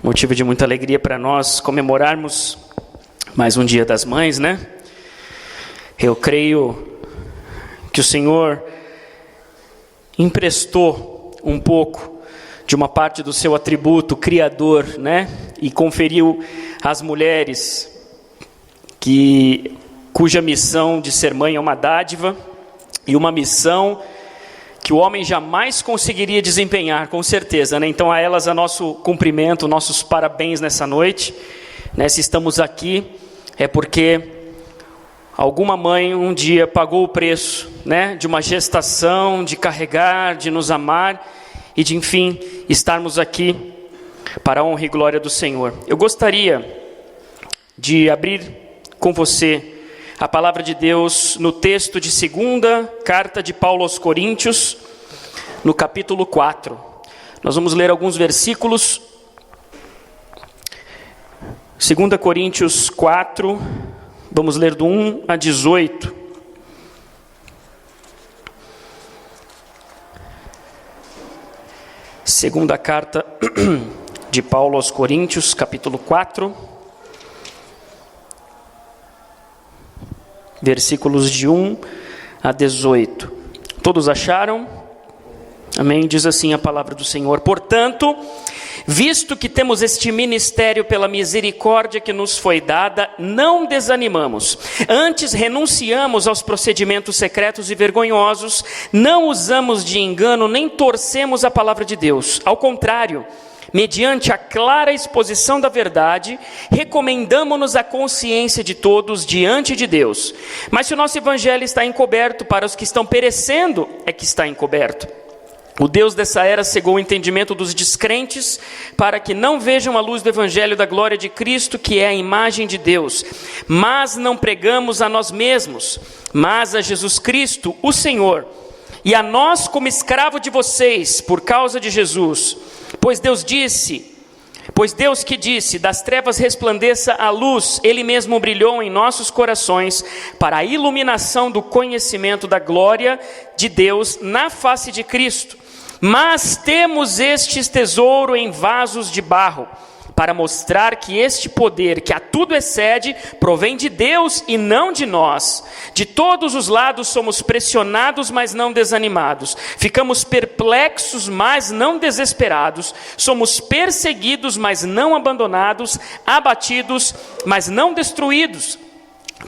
Motivo de muita alegria para nós comemorarmos mais um Dia das Mães, né? Eu creio que o Senhor emprestou um pouco de uma parte do seu atributo criador, né? E conferiu às mulheres cuja missão de ser mãe é uma dádiva e uma missão que o homem jamais conseguiria desempenhar, com certeza, né? Então a elas, nosso cumprimento, nossos parabéns nessa noite, né? Se estamos aqui, é porque alguma mãe um dia pagou o preço, né? De uma gestação, de carregar, de nos amar e de, enfim, estarmos aqui para a honra e glória do Senhor. Eu gostaria de abrir com você a palavra de Deus no texto de 2ª carta de Paulo aos Coríntios, no capítulo 4. Nós vamos ler alguns versículos. 2 Coríntios 4, vamos ler do 1 a 18. Segunda carta de Paulo aos Coríntios, capítulo 4. Versículos de 1 a 18. Todos acharam? Amém? Diz assim a palavra do Senhor. Portanto, visto que temos este ministério pela misericórdia que nos foi dada, não desanimamos. Antes renunciamos aos procedimentos secretos e vergonhosos, não usamos de engano, nem torcemos a palavra de Deus. Ao contrário, mediante a clara exposição da verdade, recomendamo-nos à consciência de todos diante de Deus. Mas se o nosso evangelho está encoberto, para os que estão perecendo é que está encoberto. O Deus dessa era cegou o entendimento dos descrentes, para que não vejam a luz do evangelho da glória de Cristo, que é a imagem de Deus. Mas não pregamos a nós mesmos, mas a Jesus Cristo, o Senhor, e a nós como escravo de vocês, por causa de Jesus. Pois Deus que disse, das trevas resplandeça a luz, Ele mesmo brilhou em nossos corações, para a iluminação do conhecimento da glória de Deus na face de Cristo. Mas temos este tesouro em vasos de barro, para mostrar que este poder, que a tudo excede, provém de Deus e não de nós. De todos os lados somos pressionados, mas não desanimados. Ficamos perplexos, mas não desesperados. Somos perseguidos, mas não abandonados. Abatidos, mas não destruídos.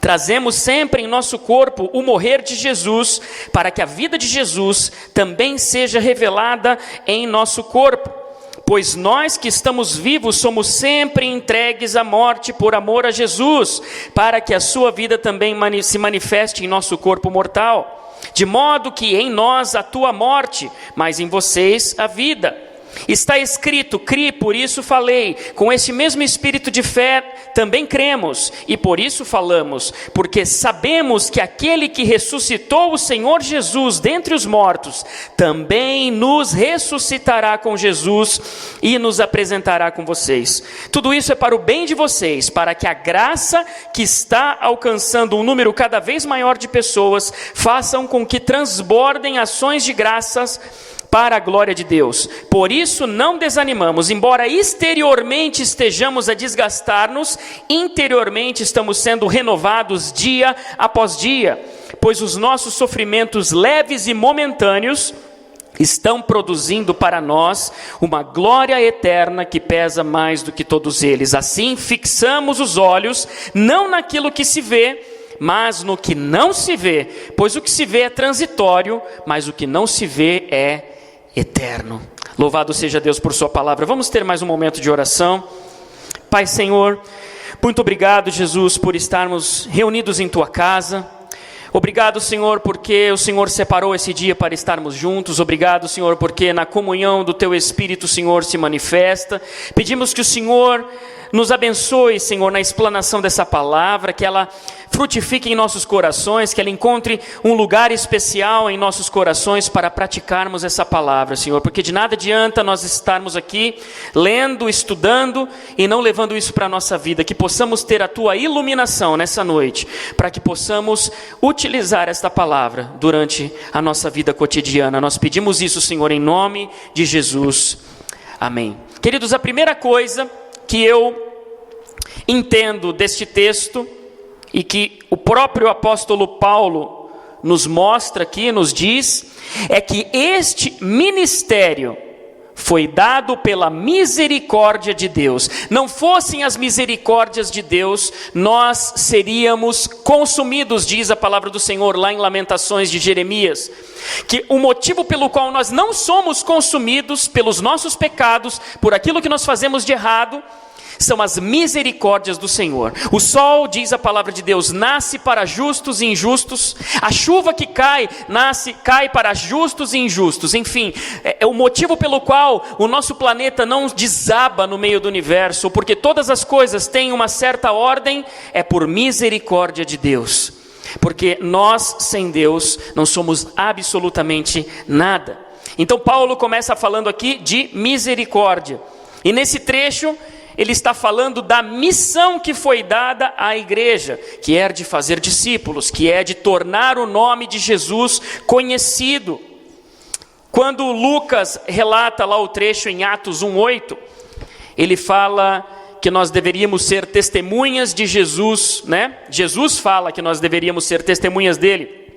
Trazemos sempre em nosso corpo o morrer de Jesus, para que a vida de Jesus também seja revelada em nosso corpo. Pois nós que estamos vivos somos sempre entregues à morte por amor a Jesus, para que a sua vida também se manifeste em nosso corpo mortal. De modo que em nós atua a morte, mas em vocês a vida. Está escrito, criei, por isso falei. Com este mesmo espírito de fé também cremos, e por isso falamos, porque sabemos que aquele que ressuscitou o Senhor Jesus dentre os mortos, também nos ressuscitará com Jesus e nos apresentará com vocês. Tudo isso é para o bem de vocês, para que a graça que está alcançando um número cada vez maior de pessoas, façam com que transbordem ações de graças para a glória de Deus. Por isso não desanimamos, embora exteriormente estejamos a desgastar-nos, interiormente estamos sendo renovados dia após dia, pois os nossos sofrimentos leves e momentâneos estão produzindo para nós uma glória eterna que pesa mais do que todos eles. Assim fixamos os olhos não naquilo que se vê, mas no que não se vê, pois o que se vê é transitório, mas o que não se vê é eterno. Louvado seja Deus por sua palavra. Vamos ter mais um momento de oração. Pai Senhor, muito obrigado, Jesus, por estarmos reunidos em tua casa. Obrigado, Senhor, porque o Senhor separou esse dia para estarmos juntos. Obrigado, Senhor, porque na comunhão do teu Espírito o Senhor se manifesta. Pedimos que o Senhor nos abençoe, Senhor, na explanação dessa palavra, que ela frutifique em nossos corações, que ela encontre um lugar especial em nossos corações para praticarmos essa palavra, Senhor, porque de nada adianta nós estarmos aqui lendo, estudando e não levando isso para a nossa vida. Que possamos ter a tua iluminação nessa noite, para que possamos utilizar esta palavra durante a nossa vida cotidiana. Nós pedimos isso, Senhor, em nome de Jesus. Amém. Queridos, a primeira coisa que eu entendo deste texto e que o próprio apóstolo Paulo nos mostra aqui, nos diz, é que este ministério foi dado pela misericórdia de Deus. Não fossem as misericórdias de Deus, nós seríamos consumidos, diz a palavra do Senhor lá em Lamentações de Jeremias, que o motivo pelo qual nós não somos consumidos pelos nossos pecados, por aquilo que nós fazemos de errado, são as misericórdias do Senhor. O sol, diz a palavra de Deus, nasce para justos e injustos. A chuva que cai para justos e injustos. Enfim, é o motivo pelo qual o nosso planeta não desaba no meio do universo, porque todas as coisas têm uma certa ordem, é por misericórdia de Deus. Porque nós, sem Deus, não somos absolutamente nada. Então Paulo começa falando aqui de misericórdia. E nesse trecho, ele está falando da missão que foi dada à igreja, que é de fazer discípulos, que é de tornar o nome de Jesus conhecido. Quando Lucas relata lá o trecho em Atos 1:8, ele fala que nós deveríamos ser testemunhas de Jesus, né? Jesus fala que nós deveríamos ser testemunhas dele,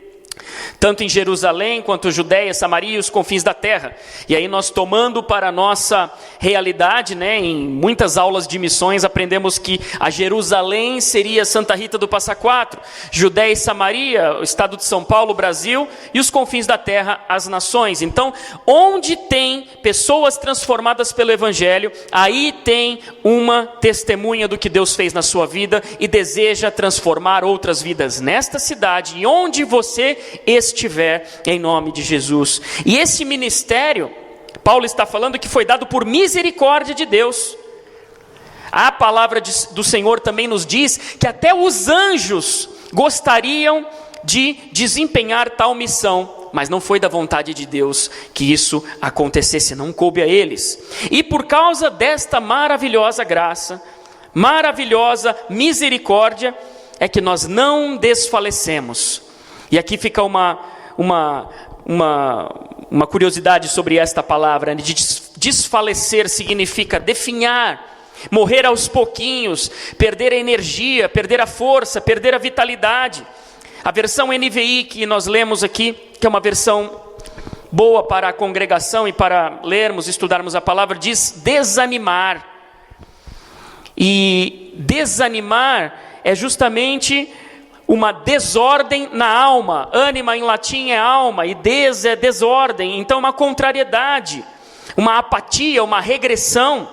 tanto em Jerusalém, quanto Judeia, Samaria e os confins da terra. E aí nós, tomando para a nossa realidade, né, em muitas aulas de missões, aprendemos que a Jerusalém seria Santa Rita do Passa Quatro, Judeia e Samaria, o estado de São Paulo, Brasil, e os confins da terra, as nações. Então, onde tem pessoas transformadas pelo Evangelho, aí tem uma testemunha do que Deus fez na sua vida e deseja transformar outras vidas nesta cidade e onde você estiver, em nome de Jesus. E esse ministério, Paulo está falando que foi dado por misericórdia de Deus. A palavra do Senhor também nos diz que até os anjos gostariam de desempenhar tal missão, mas não foi da vontade de Deus que isso acontecesse, não coube a eles. E por causa desta maravilhosa graça, maravilhosa misericórdia, é que nós não desfalecemos. E aqui fica uma curiosidade sobre esta palavra. De desfalecer significa definhar, morrer aos pouquinhos, perder a energia, perder a força, perder a vitalidade. A versão NVI que nós lemos aqui, que é uma versão boa para a congregação e para lermos, estudarmos a palavra, diz desanimar. E desanimar é justamente uma desordem na alma. Ânima em latim é alma e des é desordem. Então uma contrariedade, uma apatia, uma regressão.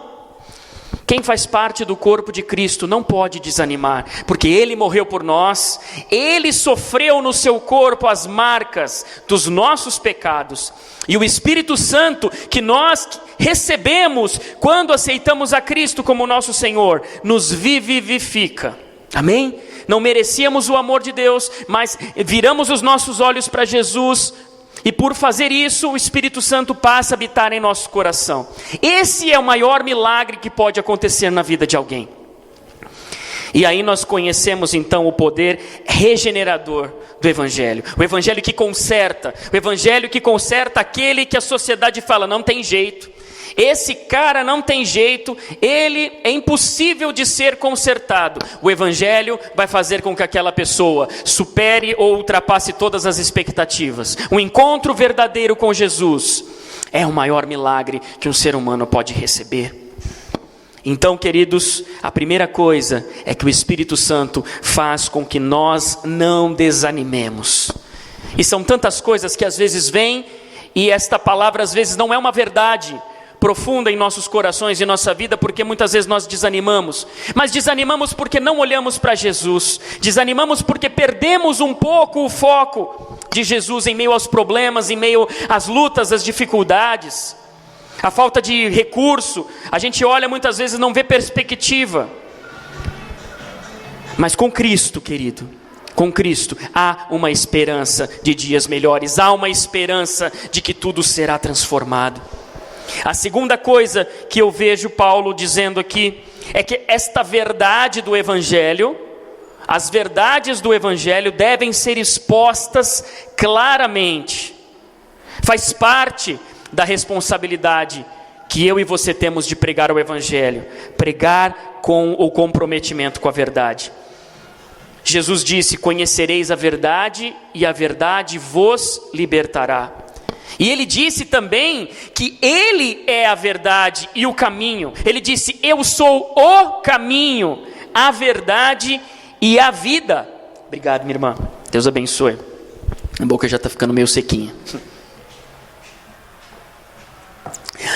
Quem faz parte do corpo de Cristo não pode desanimar, porque Ele morreu por nós, Ele sofreu no seu corpo as marcas dos nossos pecados. E o Espírito Santo que nós recebemos quando aceitamos a Cristo como nosso Senhor, nos vivifica. Amém? Não merecíamos o amor de Deus, mas viramos os nossos olhos para Jesus, e por fazer isso, o Espírito Santo passa a habitar em nosso coração. Esse é o maior milagre que pode acontecer na vida de alguém. E aí nós conhecemos então o poder regenerador do Evangelho. O Evangelho que conserta, aquele que a sociedade fala, não tem jeito. Esse cara não tem jeito, ele é impossível de ser consertado. O Evangelho vai fazer com que aquela pessoa supere ou ultrapasse todas as expectativas. Um encontro verdadeiro com Jesus é o maior milagre que um ser humano pode receber. Então, queridos, a primeira coisa é que o Espírito Santo faz com que nós não desanimemos. E são tantas coisas que às vezes vêm, e esta palavra às vezes não é uma verdade profunda em nossos corações e nossa vida, porque muitas vezes nós desanimamos, mas desanimamos porque não olhamos para Jesus, desanimamos porque perdemos um pouco o foco de Jesus em meio aos problemas, em meio às lutas, às dificuldades, a falta de recurso. A gente olha muitas vezes e não vê perspectiva, mas com Cristo, querido, com Cristo há uma esperança de dias melhores, há uma esperança de que tudo será transformado. A segunda coisa que eu vejo Paulo dizendo aqui é que esta verdade do Evangelho, as verdades do Evangelho devem ser expostas claramente. Faz parte da responsabilidade que eu e você temos de pregar o Evangelho, pregar com o comprometimento com a verdade. Jesus disse: conhecereis a verdade e a verdade vos libertará. E ele disse também que ele é a verdade e o caminho. Ele disse: eu sou o caminho, a verdade e a vida. Obrigado, minha irmã. Deus abençoe. A boca já está ficando meio sequinha.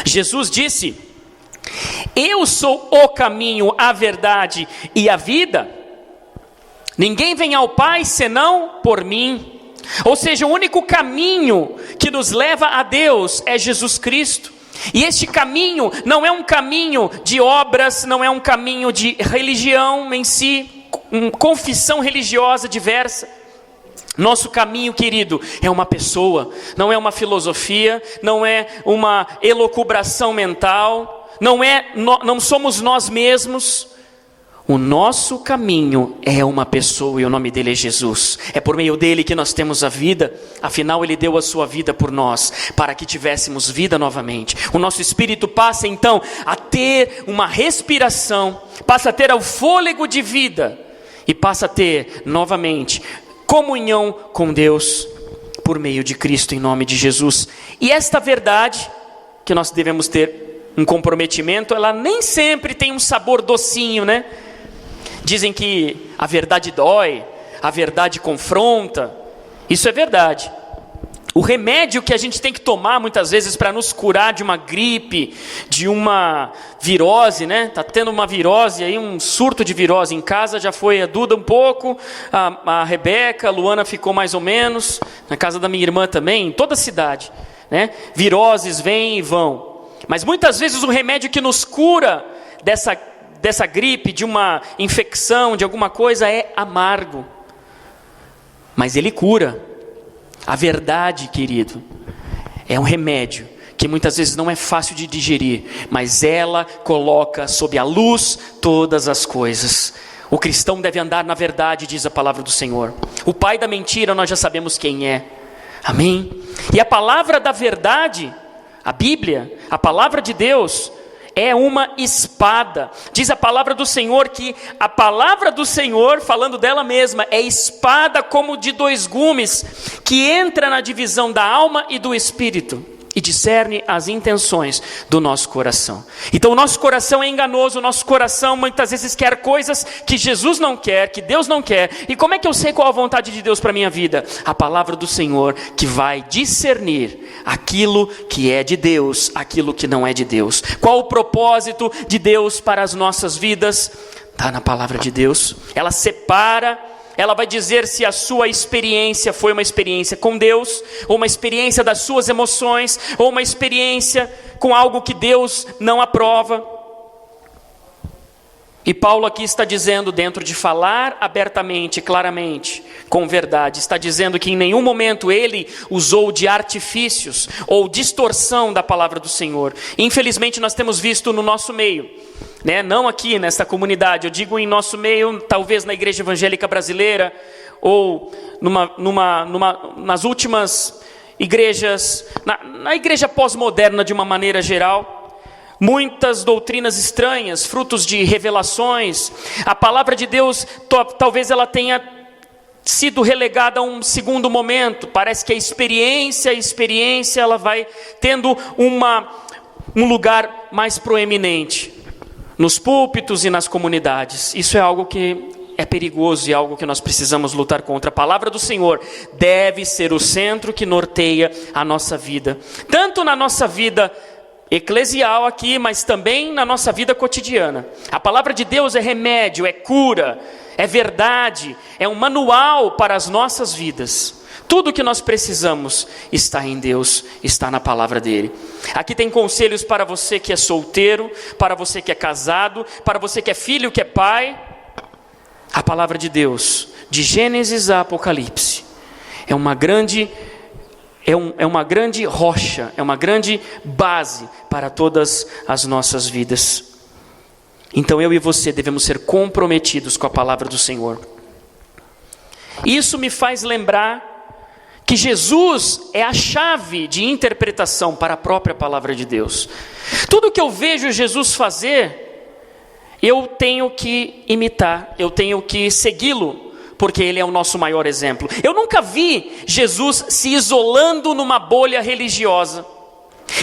Jesus disse: eu sou o caminho, a verdade e a vida. Ninguém vem ao Pai senão por mim. Ou seja, o único caminho que nos leva a Deus é Jesus Cristo. E este caminho não é um caminho de obras, não é um caminho de religião em si, confissão religiosa diversa. Nosso caminho, querido, é uma pessoa, não é uma filosofia, não é uma elucubração mental, não somos nós mesmos. O nosso caminho é uma pessoa e o nome dele é Jesus. É por meio dele que nós temos a vida. Afinal, ele deu a sua vida por nós, para que tivéssemos vida novamente. O nosso espírito passa então a ter uma respiração, passa a ter o fôlego de vida e passa a ter novamente comunhão com Deus por meio de Cristo, em nome de Jesus. E esta verdade que nós devemos ter um comprometimento, ela nem sempre tem um sabor docinho, né? Dizem que a verdade dói, a verdade confronta. Isso é verdade. O remédio que a gente tem que tomar muitas vezes para nos curar de uma gripe, de uma virose, né? Está tendo uma virose aí, um surto de virose em casa. Já foi a Duda um pouco, a Rebeca, a Luana ficou mais ou menos. Na casa da minha irmã também, em toda a cidade, né? Viroses vêm e vão. Mas muitas vezes o remédio que nos cura dessa gripe, de uma infecção, de alguma coisa, é amargo. Mas ele cura. A verdade, querido, é um remédio que muitas vezes não é fácil de digerir, mas ela coloca sob a luz todas as coisas. O cristão deve andar na verdade, diz a palavra do Senhor. O pai da mentira nós já sabemos quem é. Amém? E a palavra da verdade, a Bíblia, a palavra de Deus, é uma espada. Diz a palavra do Senhor que a palavra do Senhor, falando dela mesma, é espada como de 2 gumes, que entra na divisão da alma e do espírito e discerne as intenções do nosso coração. Então o nosso coração é enganoso, o nosso coração muitas vezes quer coisas que Jesus não quer, que Deus não quer. E como é que eu sei qual a vontade de Deus para a minha vida? A palavra do Senhor, que vai discernir aquilo que é de Deus, aquilo que não é de Deus. Qual o propósito de Deus para as nossas vidas? Está na palavra de Deus. Ela separa. Ela vai dizer se a sua experiência foi uma experiência com Deus, ou uma experiência das suas emoções, ou uma experiência com algo que Deus não aprova. E Paulo aqui está dizendo, dentro de falar abertamente, claramente, com verdade, está dizendo que em nenhum momento ele usou de artifícios ou distorção da palavra do Senhor. Infelizmente nós temos visto no nosso meio, né? Não aqui nesta comunidade, eu digo em nosso meio, talvez na igreja evangélica brasileira, ou nas últimas igrejas, na igreja pós-moderna de uma maneira geral, muitas doutrinas estranhas, frutos de revelações. A palavra de Deus, talvez ela tenha sido relegada a um segundo momento. Parece que a experiência ela vai tendo um lugar mais proeminente nos púlpitos e nas comunidades. Isso é algo que é perigoso e algo que nós precisamos lutar contra. A palavra do Senhor deve ser o centro que norteia a nossa vida, tanto na nossa vida eclesial aqui, mas também na nossa vida cotidiana. A palavra de Deus é remédio, é cura, é verdade, é um manual para as nossas vidas. Tudo que nós precisamos está em Deus, está na palavra dele. Aqui tem conselhos para você que é solteiro, para você que é casado, para você que é filho, que é pai. A palavra de Deus, de Gênesis a Apocalipse, é uma grande rocha, é uma grande base para todas as nossas vidas. Então eu e você devemos ser comprometidos com a palavra do Senhor. Isso me faz lembrar que Jesus é a chave de interpretação para a própria palavra de Deus. Tudo que eu vejo Jesus fazer, eu tenho que imitar, eu tenho que segui-lo, porque ele é o nosso maior exemplo. Eu nunca vi Jesus se isolando numa bolha religiosa.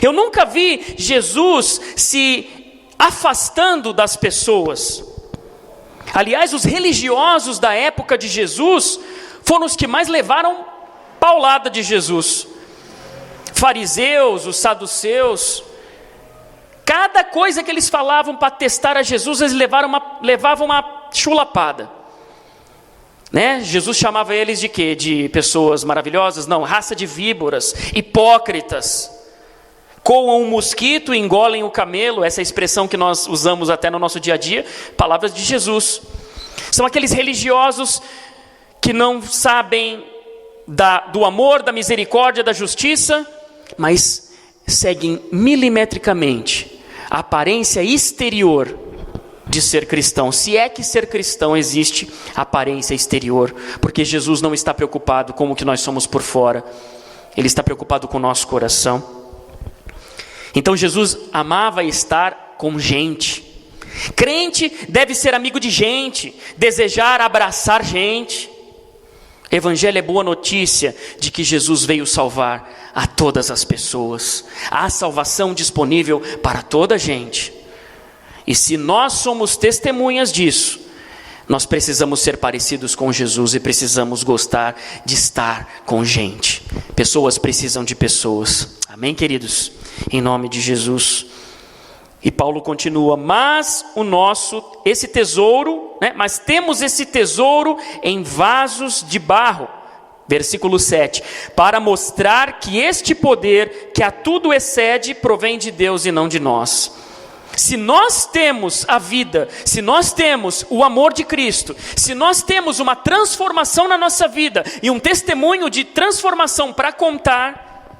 Eu nunca vi Jesus se afastando das pessoas. Aliás, os religiosos da época de Jesus foram os que mais levaram paulada de Jesus. Fariseus, os saduceus, cada coisa que eles falavam para testar a Jesus, eles levavam uma chulapada. Né? Jesus chamava eles de quê? De pessoas maravilhosas? Não, raça de víboras, hipócritas. Coam um mosquito e engolem o camelo, essa é a expressão que nós usamos até no nosso dia a dia, palavras de Jesus. São aqueles religiosos que não sabem do amor, da misericórdia, da justiça, mas seguem milimetricamente a aparência exterior de ser cristão. Se é que ser cristão existe aparência exterior, porque Jesus não está preocupado com o que nós somos por fora, ele está preocupado com o nosso coração. Então Jesus amava estar com gente. Crente deve ser amigo de gente, desejar abraçar gente. Evangelho é boa notícia de que Jesus veio salvar a todas as pessoas. Há salvação disponível para toda a gente. E se nós somos testemunhas disso, nós precisamos ser parecidos com Jesus e precisamos gostar de estar com gente. Pessoas precisam de pessoas. Amém, queridos? Em nome de Jesus. E Paulo continua, mas esse tesouro, né? Mas temos esse tesouro em vasos de barro, versículo 7, para mostrar que este poder que a tudo excede provém de Deus e não de nós. Se nós temos a vida, se nós temos o amor de Cristo, se nós temos uma transformação na nossa vida e um testemunho de transformação para contar,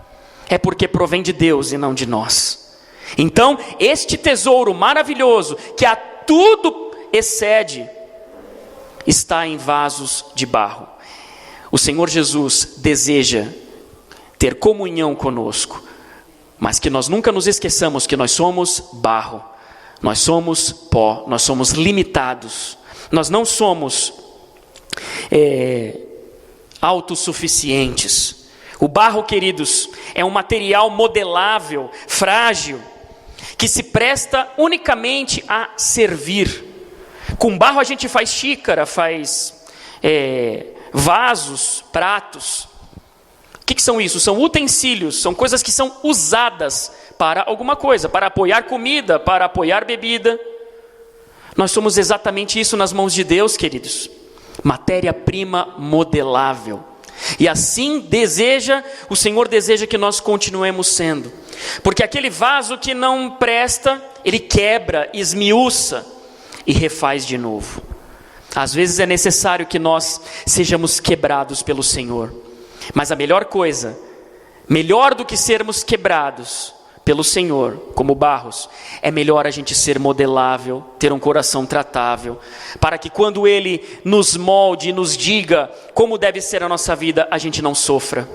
é porque provém de Deus e não de nós. Então, este tesouro maravilhoso, que a tudo excede, está em vasos de barro. O Senhor Jesus deseja ter comunhão conosco, mas que nós nunca nos esqueçamos que nós somos barro, nós somos pó, nós somos limitados, nós não somos autossuficientes. O barro, queridos, é um material modelável, frágil, que se presta unicamente a servir. Com barro a gente faz xícara, faz vasos, pratos. O que são isso? São utensílios, são coisas que são usadas para alguma coisa, para apoiar comida, para apoiar bebida. Nós somos exatamente isso nas mãos de Deus, queridos. Matéria-prima modelável. E assim o Senhor deseja que nós continuemos sendo. Porque aquele vaso que não presta, ele quebra, esmiuça e refaz de novo. Às vezes é necessário que nós sejamos quebrados pelo Senhor. Mas a melhor coisa, melhor do que sermos quebrados pelo Senhor, como barros, é melhor a gente ser modelável, ter um coração tratável, para que quando Ele nos molde e nos diga como deve ser a nossa vida, a gente não sofra.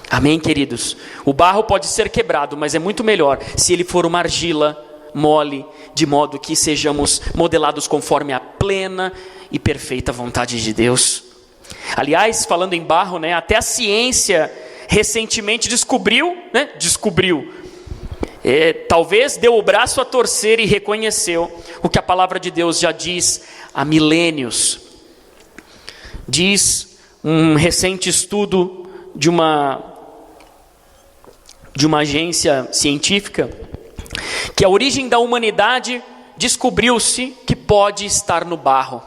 Amém, queridos? O barro pode ser quebrado, mas é muito melhor se ele for uma argila mole, de modo que sejamos modelados conforme a plena e perfeita vontade de Deus. Aliás, falando em barro, né, até a ciência recentemente descobriu, talvez deu o braço a torcer e reconheceu o que a palavra de Deus já diz há milênios. Diz um recente estudo de uma agência científica que a origem da humanidade descobriu-se que pode estar no barro.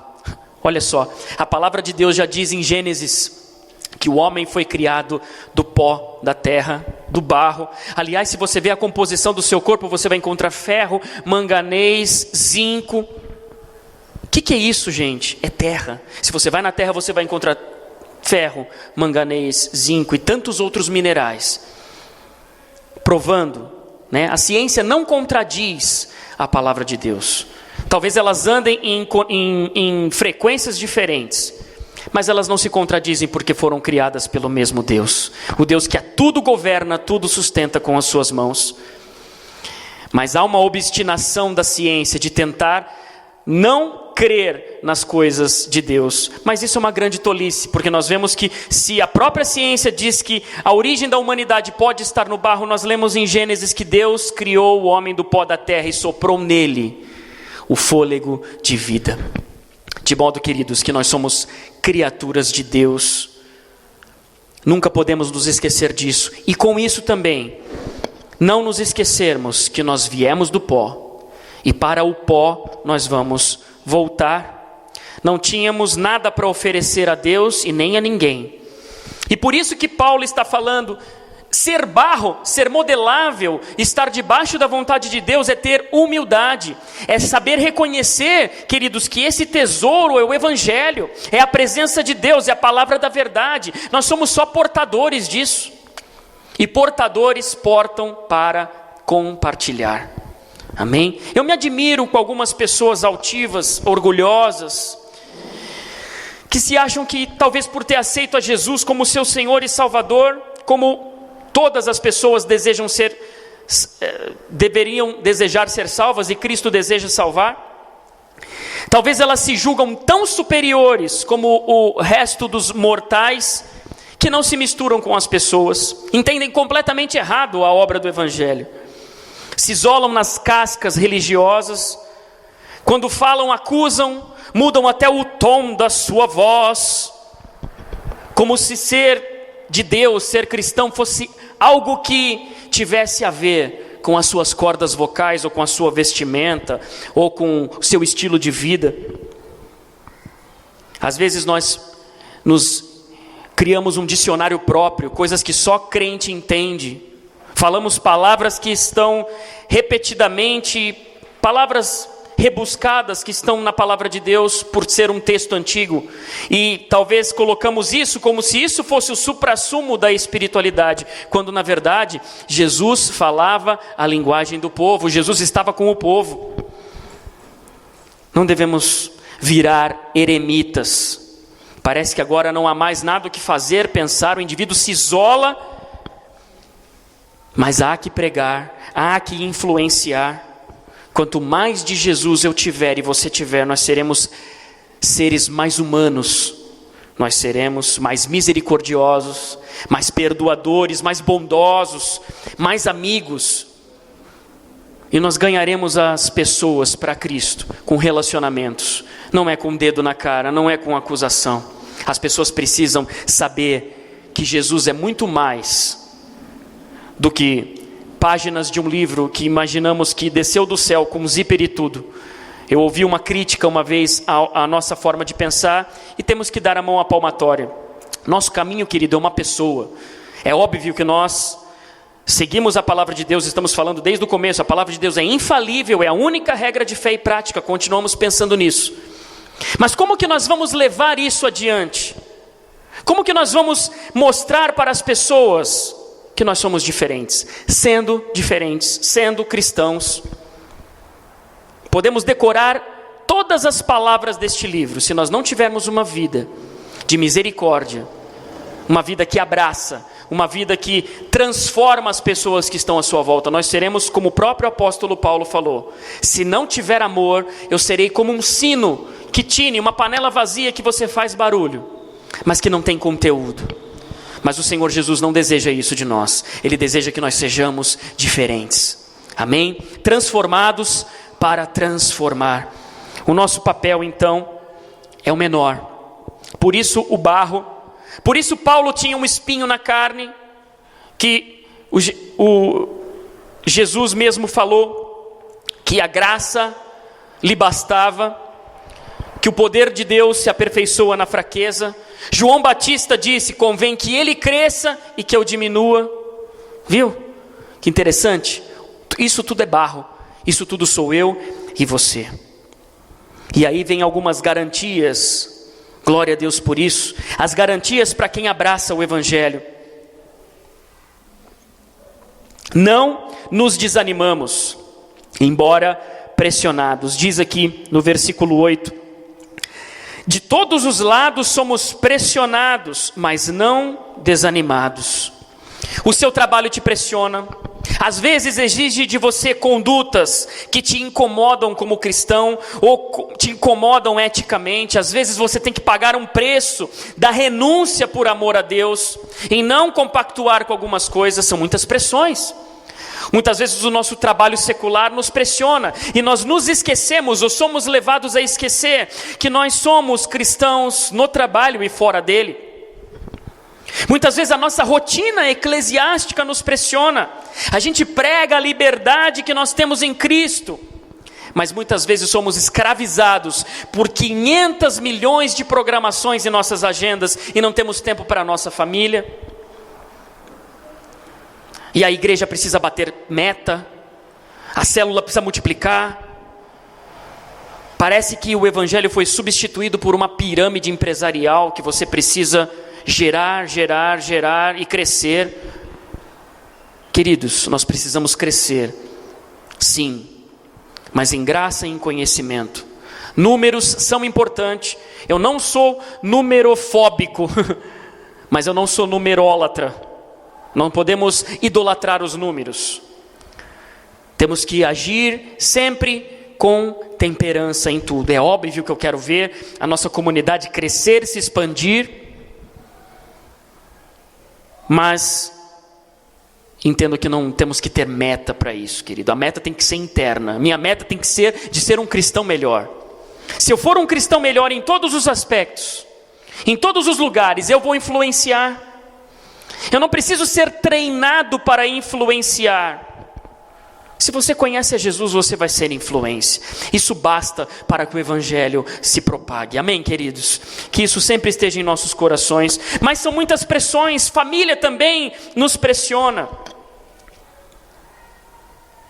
Olha só, a palavra de Deus já diz em Gênesis que o homem foi criado do pó da terra, do barro. Aliás, se você vê a composição do seu corpo, você vai encontrar ferro, manganês, zinco. O que é isso, gente? É terra. Se você vai na terra, você vai encontrar ferro, manganês, zinco e tantos outros minerais. Provando, né? A ciência não contradiz a palavra de Deus. Talvez elas andem em frequências diferentes, mas elas não se contradizem porque foram criadas pelo mesmo Deus. O Deus que a tudo governa, tudo sustenta com as suas mãos. Mas há uma obstinação da ciência de tentar não crer nas coisas de Deus. Mas isso é uma grande tolice, porque nós vemos que se a própria ciência diz que a origem da humanidade pode estar no barro, nós lemos em Gênesis que Deus criou o homem do pó da terra e soprou nele o fôlego de vida. De modo, queridos, que nós somos criaturas de Deus. Nunca podemos nos esquecer disso. E com isso também, não nos esquecermos que nós viemos do pó. E para o pó nós vamos voltar. Não tínhamos nada para oferecer a Deus e nem a ninguém. E por isso que Paulo está falando, ser barro, ser modelável, estar debaixo da vontade de Deus é ter humildade. É saber reconhecer, queridos, que esse tesouro é o Evangelho, é a presença de Deus, é a palavra da verdade. Nós somos só portadores disso. E portadores portam para compartilhar. Amém? Eu me admiro com algumas pessoas altivas, orgulhosas, que se acham que talvez por ter aceito a Jesus como seu Senhor e Salvador, como todas as pessoas deveriam desejar ser salvas e Cristo deseja salvar, talvez elas se julgam tão superiores como o resto dos mortais, que não se misturam com as pessoas, entendem completamente errado a obra do Evangelho, se isolam nas cascas religiosas, quando falam, acusam, mudam até o tom da sua voz, como se ser de Deus, ser cristão, fosse algo que tivesse a ver com as suas cordas vocais, ou com a sua vestimenta, ou com o seu estilo de vida. Às vezes nós nos criamos um dicionário próprio, coisas que só crente entende. Falamos palavras que estão repetidamente, palavras rebuscadas que estão na palavra de Deus por ser um texto antigo. E talvez colocamos isso como se isso fosse o suprassumo da espiritualidade, quando na verdade Jesus falava a linguagem do povo, Jesus estava com o povo. Não devemos virar eremitas. Parece que agora não há mais nada o que fazer, pensar, o indivíduo se isola, mas há que pregar, há que influenciar. Quanto mais de Jesus eu tiver e você tiver, nós seremos seres mais humanos, nós seremos mais misericordiosos, mais perdoadores, mais bondosos, mais amigos. E nós ganharemos as pessoas para Cristo com relacionamentos. Não é com o dedo na cara, não é com acusação. As pessoas precisam saber que Jesus é muito mais do que páginas de um livro que imaginamos que desceu do céu com zíper e tudo. Eu ouvi uma crítica uma vez à nossa forma de pensar e temos que dar a mão à palmatória. Nosso caminho, querido, é uma pessoa. É óbvio que nós seguimos a palavra de Deus, estamos falando desde o começo, a palavra de Deus é infalível, é a única regra de fé e prática, continuamos pensando nisso. Mas como que nós vamos levar isso adiante? Como que nós vamos mostrar para as pessoas que nós somos diferentes, sendo cristãos? Podemos decorar todas as palavras deste livro, se nós não tivermos uma vida de misericórdia, uma vida que abraça, uma vida que transforma as pessoas que estão à sua volta, nós seremos como o próprio apóstolo Paulo falou: se não tiver amor, eu serei como um sino que tine, uma panela vazia que você faz barulho, mas que não tem conteúdo. Mas o Senhor Jesus não deseja isso de nós. Ele deseja que nós sejamos diferentes. Amém? Transformados para transformar. O nosso papel, então, é o menor. Por isso o barro. Por isso Paulo tinha um espinho na carne, que o Jesus mesmo falou que a graça lhe bastava, que o poder de Deus se aperfeiçoa na fraqueza. João Batista disse: convém que ele cresça e que eu diminua. Viu? Que interessante. Isso tudo é barro. Isso tudo sou eu e você. E aí vem algumas garantias. Glória a Deus por isso. As garantias para quem abraça o Evangelho. Não nos desanimamos, embora pressionados. Diz aqui no versículo 8: De todos os lados somos pressionados, mas não desanimados. O seu trabalho te pressiona. Às vezes exige de você condutas que te incomodam como cristão, ou te incomodam eticamente. Às vezes você tem que pagar um preço da renúncia por amor a Deus, em não compactuar com algumas coisas. São muitas pressões. Muitas vezes o nosso trabalho secular nos pressiona, e nós nos esquecemos, ou somos levados a esquecer, que nós somos cristãos no trabalho e fora dele. Muitas vezes a nossa rotina eclesiástica nos pressiona. A gente prega a liberdade que nós temos em Cristo, mas muitas vezes somos escravizados por 500 milhões de programações em nossas agendas e não temos tempo para a nossa família. E a igreja precisa bater meta, a célula precisa multiplicar. Parece que o evangelho foi substituído por uma pirâmide empresarial que você precisa gerar e crescer. Queridos, nós precisamos crescer, sim, mas em graça e em conhecimento. Números são importantes. Eu não sou numerofóbico, mas eu não sou numerólatra. Não podemos idolatrar os números. Temos que agir sempre com temperança em tudo. É óbvio que eu quero ver a nossa comunidade crescer, se expandir, mas entendo que não temos que ter meta para isso, querido. A meta tem que ser interna. Minha meta tem que ser de ser um cristão melhor. Se eu for um cristão melhor em todos os aspectos, em todos os lugares, eu vou influenciar. Eu não preciso ser treinado para influenciar. Se você conhece a Jesus, você vai ser influência. Isso basta para que o evangelho se propague. Amém, queridos? Que isso sempre esteja em nossos corações. Mas são muitas pressões. Família também nos pressiona.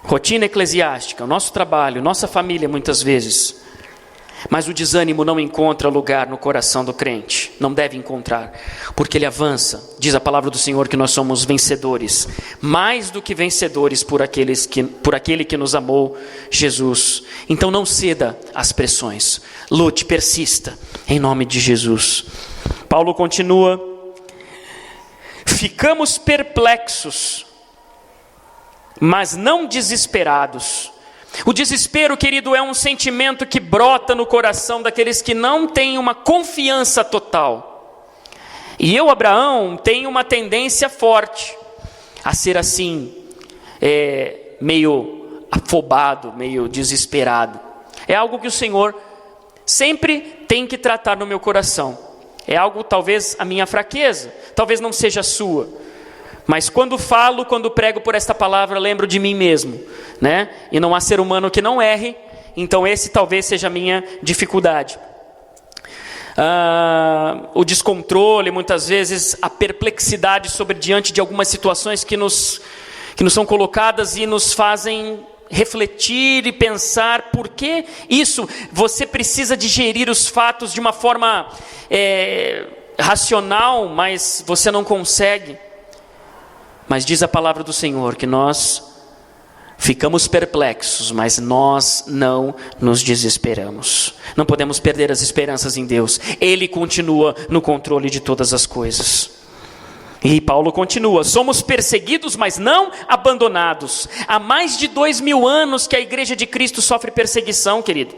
Rotina eclesiástica, o nosso trabalho, nossa família muitas vezes. Mas o desânimo não encontra lugar no coração do crente. Não deve encontrar, porque ele avança. Diz a palavra do Senhor que nós somos vencedores, mais do que vencedores por aquele que nos amou, Jesus. Então não ceda às pressões, lute, persista, em nome de Jesus. Paulo continua: ficamos perplexos, mas não desesperados. O desespero, querido, é um sentimento que brota no coração daqueles que não têm uma confiança total. E eu, Abraão, tenho uma tendência forte a ser assim, meio afobado, meio desesperado. É algo que o Senhor sempre tem que tratar no meu coração. É algo, talvez, a minha fraqueza, talvez não seja a sua. Mas quando prego por esta palavra, lembro de mim mesmo, né? E não há ser humano que não erre, então esse talvez seja a minha dificuldade. O descontrole, muitas vezes a perplexidade diante de algumas situações que nos são colocadas e nos fazem refletir e pensar por que isso. Você precisa digerir os fatos de uma forma racional, mas você não consegue. Mas diz a palavra do Senhor que nós ficamos perplexos, mas nós não nos desesperamos. Não podemos perder as esperanças em Deus. Ele continua no controle de todas as coisas. E Paulo continua: somos perseguidos, mas não abandonados. Há mais de 2000 anos que a igreja de Cristo sofre perseguição, querido.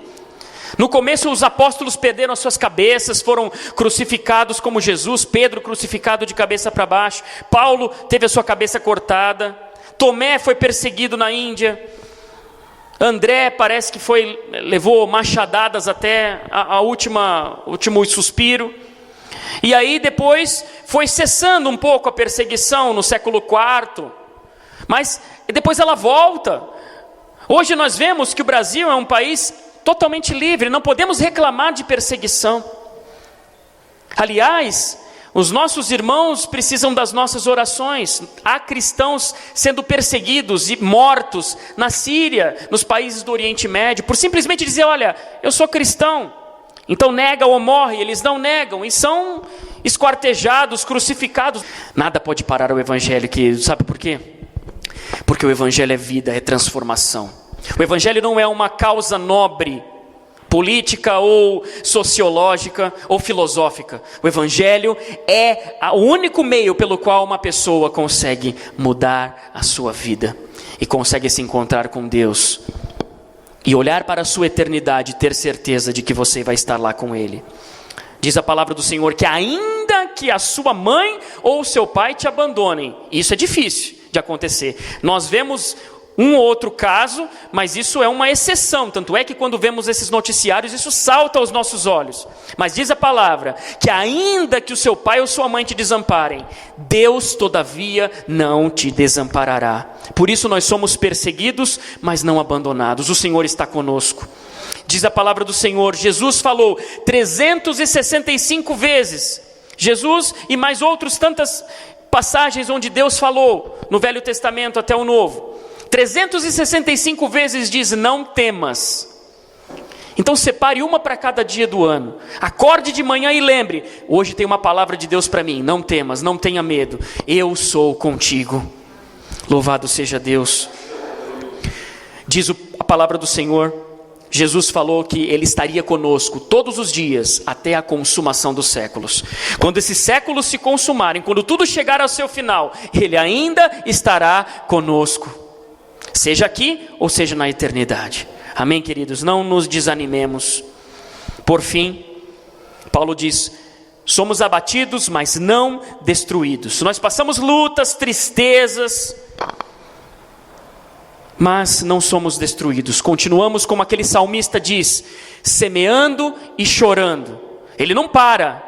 No começo os apóstolos perderam as suas cabeças, foram crucificados como Jesus, Pedro crucificado de cabeça para baixo, Paulo teve a sua cabeça cortada, Tomé foi perseguido na Índia, André parece que levou machadadas até último suspiro, e aí depois foi cessando um pouco a perseguição no século IV, mas depois ela volta. Hoje nós vemos que o Brasil é um país totalmente livre, não podemos reclamar de perseguição. Aliás, os nossos irmãos precisam das nossas orações. Há cristãos sendo perseguidos e mortos na Síria, nos países do Oriente Médio, por simplesmente dizer: olha, eu sou cristão, então nega ou morre. Eles não negam e são esquartejados, crucificados. Nada pode parar o evangelho, querido. Sabe por quê? Porque o evangelho é vida, é transformação. O evangelho não é uma causa nobre política ou sociológica ou filosófica. O Evangelho é o único meio pelo qual uma pessoa consegue mudar a sua vida e consegue se encontrar com Deus e olhar para a sua eternidade e ter certeza de que você vai estar lá com Ele. Diz a palavra do Senhor que ainda que a sua mãe ou o seu pai te abandonem, isso é difícil de acontecer. Nós vemos um ou outro caso, mas isso é uma exceção. Tanto é que quando vemos esses noticiários, isso salta aos nossos olhos. Mas diz a palavra que ainda que o seu pai ou sua mãe te desamparem, Deus todavia não te desamparará. Por isso nós somos perseguidos, mas não abandonados. O Senhor está conosco. Diz a palavra do Senhor, Jesus falou 365 vezes. Jesus e mais outras tantas passagens onde Deus falou, no Velho Testamento até o Novo. 365 vezes diz, não temas. Então separe uma para cada dia do ano. Acorde de manhã e lembre, hoje tem uma palavra de Deus para mim. Não temas, não tenha medo. Eu sou contigo. Louvado seja Deus. Diz a palavra do Senhor, Jesus falou que Ele estaria conosco todos os dias até a consumação dos séculos. Quando esses séculos se consumarem, quando tudo chegar ao seu final, Ele ainda estará conosco. Seja aqui ou seja na eternidade. Amém, queridos? Não nos desanimemos. Por fim, Paulo diz, somos abatidos, mas não destruídos. Nós passamos lutas, tristezas, mas não somos destruídos. Continuamos como aquele salmista diz, semeando e chorando. Ele não para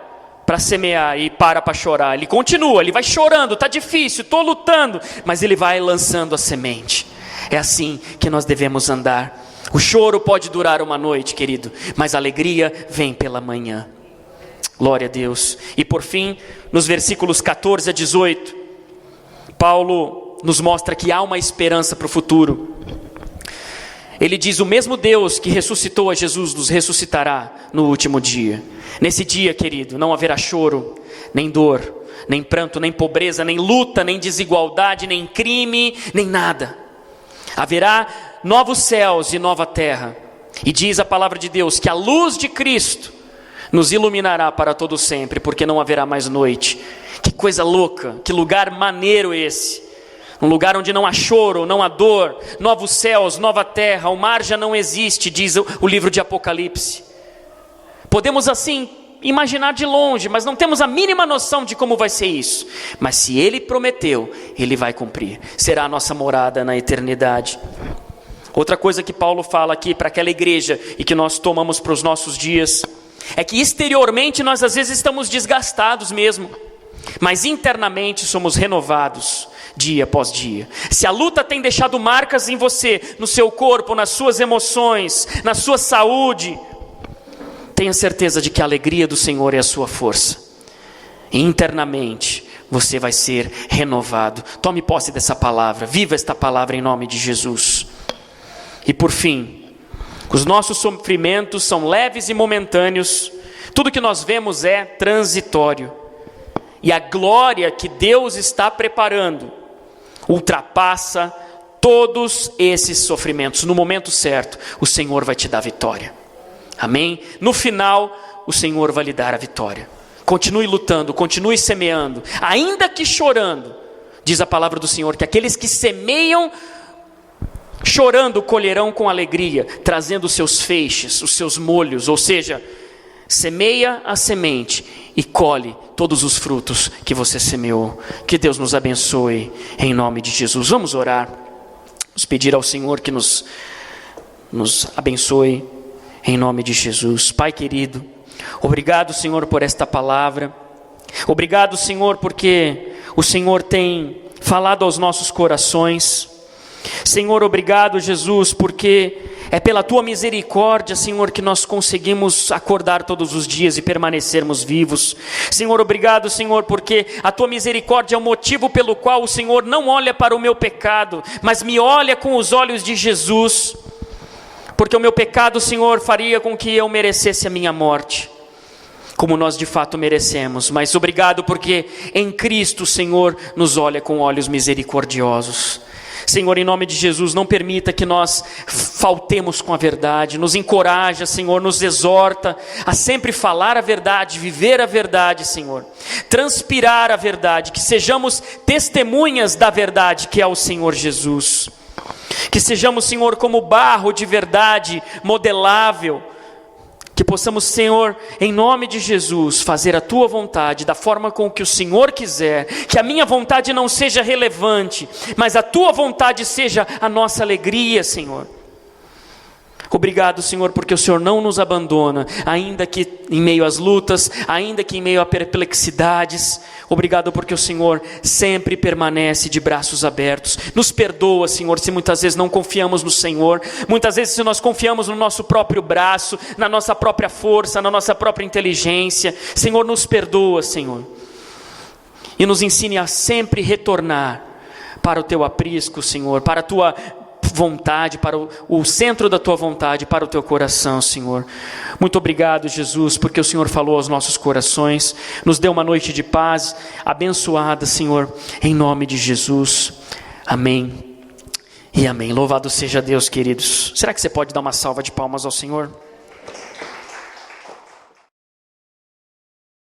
semear e para chorar. Ele continua, ele vai chorando, está difícil, estou lutando, mas ele vai lançando a semente. É assim que nós devemos andar. O choro pode durar uma noite, querido, mas a alegria vem pela manhã. Glória a Deus. E por fim, nos versículos 14 a 18, Paulo nos mostra que há uma esperança para o futuro. Ele diz, o mesmo Deus que ressuscitou a Jesus nos ressuscitará no último dia. Nesse dia, querido, não haverá choro, nem dor, nem pranto, nem pobreza, nem luta, nem desigualdade, nem crime, nem nada. Haverá novos céus e nova terra. E diz a palavra de Deus que a luz de Cristo nos iluminará para todo sempre, porque não haverá mais noite. Que coisa louca, que lugar maneiro esse. Um lugar onde não há choro, não há dor, novos céus, nova terra, o mar já não existe, diz o livro de Apocalipse. Podemos assim imaginar de longe, mas não temos a mínima noção de como vai ser isso. Mas se Ele prometeu, Ele vai cumprir. Será a nossa morada na eternidade. Outra coisa que Paulo fala aqui para aquela igreja e que nós tomamos para os nossos dias, é que exteriormente nós às vezes estamos desgastados mesmo, mas internamente somos renovados dia após dia. Se a luta tem deixado marcas em você, no seu corpo, nas suas emoções, na sua saúde, tenha certeza de que a alegria do Senhor é a sua força. E internamente você vai ser renovado. Tome posse dessa palavra, viva esta palavra em nome de Jesus. E por fim, os nossos sofrimentos são leves e momentâneos. Tudo que nós vemos é transitório. E a glória que Deus está preparando ultrapassa todos esses sofrimentos. No momento certo, o Senhor vai te dar vitória. Amém? No final, o Senhor vai lhe dar a vitória. Continue lutando, continue semeando, ainda que chorando. Diz a palavra do Senhor que aqueles que semeiam chorando colherão com alegria, trazendo os seus feixes, os seus molhos. Ou seja, semeia a semente e colhe todos os frutos que você semeou. Que Deus nos abençoe em nome de Jesus. Vamos orar, vamos pedir ao Senhor que nos abençoe em nome de Jesus. Pai querido, obrigado, Senhor, por esta palavra. Obrigado, Senhor, porque o Senhor tem falado aos nossos corações. Senhor, obrigado, Jesus, porque é pela Tua misericórdia, Senhor, que nós conseguimos acordar todos os dias e permanecermos vivos. Senhor, obrigado, Senhor, porque a Tua misericórdia é o motivo pelo qual o Senhor não olha para o meu pecado, mas me olha com os olhos de Jesus. Porque o meu pecado, Senhor, faria com que eu merecesse a minha morte, como nós de fato merecemos. Mas obrigado porque em Cristo o Senhor nos olha com olhos misericordiosos. Senhor, em nome de Jesus, não permita que nós faltemos com a verdade. Nos encoraja, Senhor, nos exorta a sempre falar a verdade, viver a verdade, Senhor. Transpirar a verdade, que sejamos testemunhas da verdade que é o Senhor Jesus. Que sejamos, Senhor, como barro de verdade, modelável. Que possamos, Senhor, em nome de Jesus, fazer a Tua vontade da forma com que o Senhor quiser. Que a minha vontade não seja relevante, mas a Tua vontade seja a nossa alegria, Senhor. Obrigado, Senhor, porque o Senhor não nos abandona, ainda que em meio às lutas, ainda que em meio a perplexidades. Obrigado porque o Senhor sempre permanece de braços abertos. Nos perdoa, Senhor, se muitas vezes não confiamos no Senhor. Muitas vezes se nós confiamos no nosso próprio braço, na nossa própria força, na nossa própria inteligência. Senhor, nos perdoa, Senhor. E nos ensine a sempre retornar para o Teu aprisco, Senhor, para a Tua vontade, para o centro da Tua vontade, para o Teu coração, Senhor. Muito obrigado, Jesus, porque o Senhor falou aos nossos corações, nos deu uma noite de paz, abençoada, Senhor, em nome de Jesus. Amém e amém. Louvado seja Deus, queridos. Será que você pode dar uma salva de palmas ao Senhor?